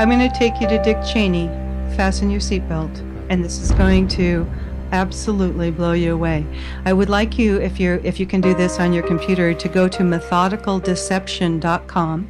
I'm going to take you to Dick Cheney. Fasten your seatbelt. And this is going to absolutely blow you away. I would like you, if you can do this on your computer, to go to methodicaldeception.com.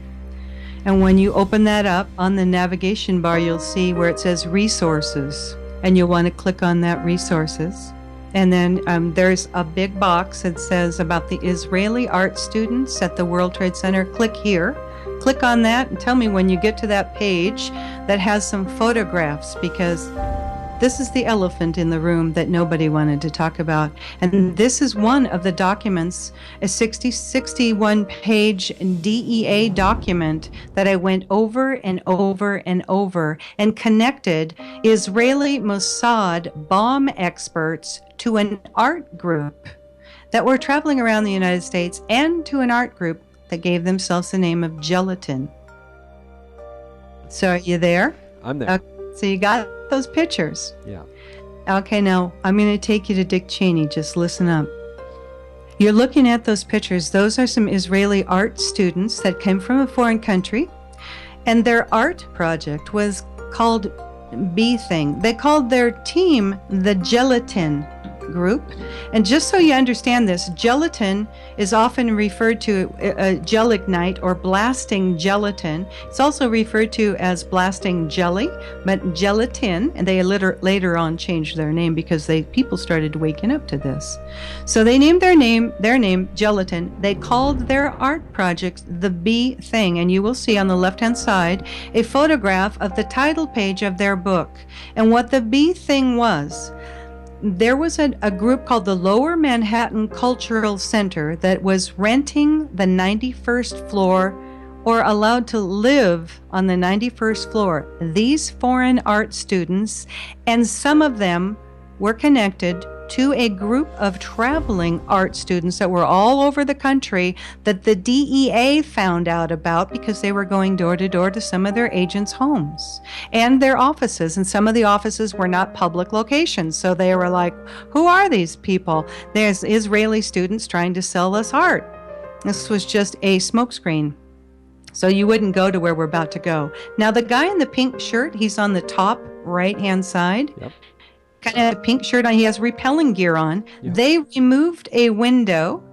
And when you open that up, on the navigation bar, you'll see where it says resources. And you'll want to click on that resources. And then there's a big box that says about the Israeli art students at the World Trade Center. Click here. Click on that and tell me when you get to that page that has some photographs, because this is the elephant in the room that nobody wanted to talk about. And this is one of the documents, a 61-page DEA document that I went over and over and over and connected Israeli Mossad bomb experts to an art group that were traveling around the United States, and to an art group that gave themselves the name of Gelatin. So are you there? I'm there. So you got those pictures? Yeah. Okay, now I'm going to take you to Dick Cheney. Just listen up. You're looking at those pictures. Those are some Israeli art students that came from a foreign country, and their art project was called B Thing. They called their team the Gelatin Group. And just so you understand this, gelatin is often referred to gelignite or blasting gelatin. It's also referred to as blasting jelly, but gelatin, and they later on changed their name because people started waking up to this. So they named their name Gelatin. They called their art project the B Thing, and you will see on the left-hand side a photograph of the title page of their book. And what the B Thing was, there was a group called the Lower Manhattan Cultural Center that was renting the 91st floor, or allowed to live on the 91st floor. These foreign art students, and some of them were connected to a group of traveling art students that were all over the country that the DEA found out about because they were going door to door to some of their agents' homes and their offices. And some of the offices were not public locations. So they were like, who are these people? There's Israeli students trying to sell us art. This was just a smokescreen. So you wouldn't go to where we're about to go. Now, the guy in the pink shirt, he's on the top right-hand side. Yep. Kind of a pink shirt on. He has repelling gear on. Yeah. They removed a window.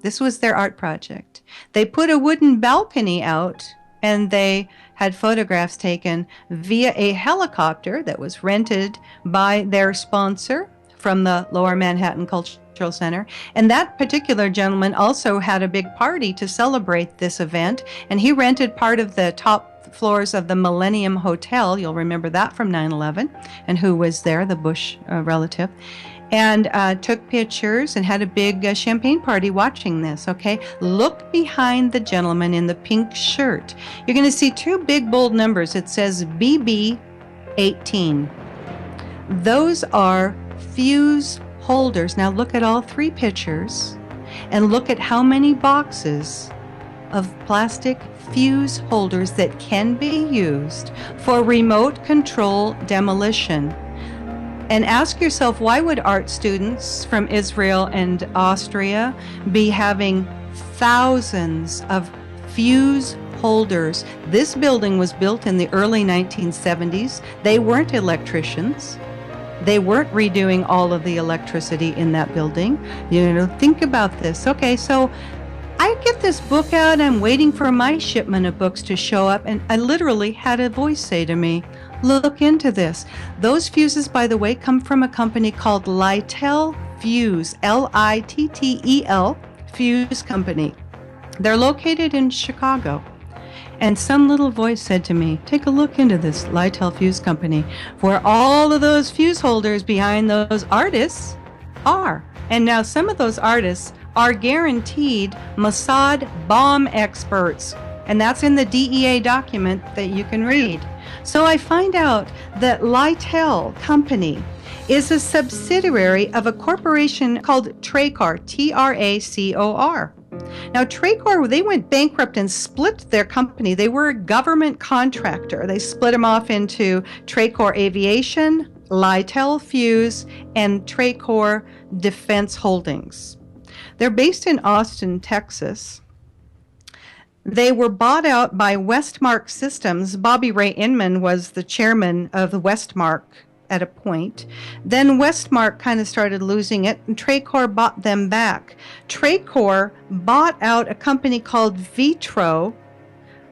This was their art project. They put a wooden balcony out, and they had photographs taken via a helicopter that was rented by their sponsor from the Lower Manhattan Cultural Center. And that particular gentleman also had a big party to celebrate this event, and he rented part of the top floors of the Millennium Hotel. You'll remember that from 9/11, and who was there, the Bush relative, and took pictures and had a big champagne party watching this. Okay, look behind the gentleman in the pink shirt. You're going to see two big bold numbers. It says BB18. Those are fuse holders. Now look at all three pictures and look at how many boxes of plastic fuse holders that can be used for remote control demolition. And ask yourself, why would art students from Israel and Austria be having thousands of fuse holders? This building was built in the early 1970s. They weren't electricians. They weren't redoing all of the electricity in that building. Think about this. Okay, so I get this book out, I'm waiting for my shipment of books to show up, and I literally had a voice say to me, look into this. Those fuses, by the way, come from a company called Littel Fuse, Littel Fuse Company. They're located in Chicago. And some little voice said to me, take a look into this Littel Fuse Company, where all of those fuse holders behind those artists are. And now some of those artists are guaranteed Mossad bomb experts. And that's in the DEA document that you can read. So I find out that Littel Company is a subsidiary of a corporation called Tracor, Tracor. Now, Tracor, they went bankrupt and split their company. They were a government contractor. They split them off into Tracor Aviation, Littel Fuse, and Tracor Defense Holdings. They're based in Austin, Texas. They were bought out by Westmark Systems. Bobby Ray Inman was the chairman of the Westmark at a point. Then Westmark kind of started losing it, and Tracor bought them back. Tracor bought out a company called Vitro,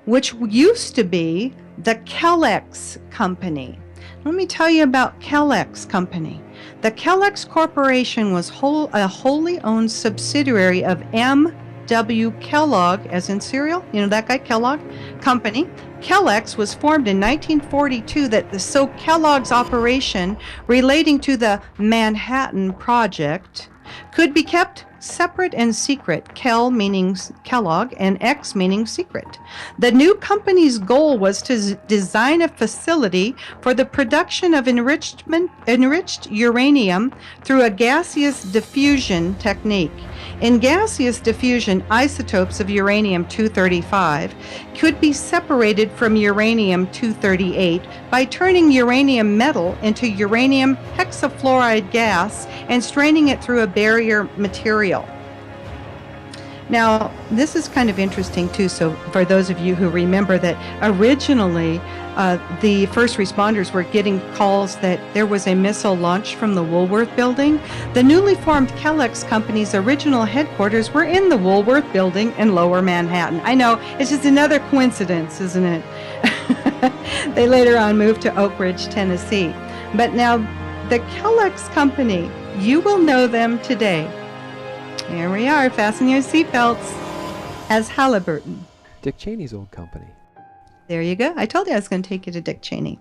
which used to be the Kellex Company. Let me tell you about Kellex Company. The Kellex Corporation was a wholly owned subsidiary of M.W. Kellogg, as in cereal, you know that guy, Kellogg Company. Kellex was formed in 1942, so Kellogg's operation relating to the Manhattan Project could be kept separate and secret, Kel meaning Kellogg and X meaning secret. The new company's goal was to design a facility for the production of enriched uranium through a gaseous diffusion technique. In gaseous diffusion, isotopes of uranium-235 could be separated from uranium-238 by turning uranium metal into uranium hexafluoride gas and straining it through a barrier material. Now, this is kind of interesting too, so for those of you who remember that originally the first responders were getting calls that there was a missile launched from the Woolworth building. The newly formed Kellex Company's original headquarters were in the Woolworth building in Lower Manhattan. I know, it's just another coincidence, isn't it? They later on moved to Oak Ridge, Tennessee. But now, the Kellex Company, you will know them today. Here we are, fasten your seatbelts, as Halliburton. Dick Cheney's old company. There you go. I told you I was going to take you to Dick Cheney.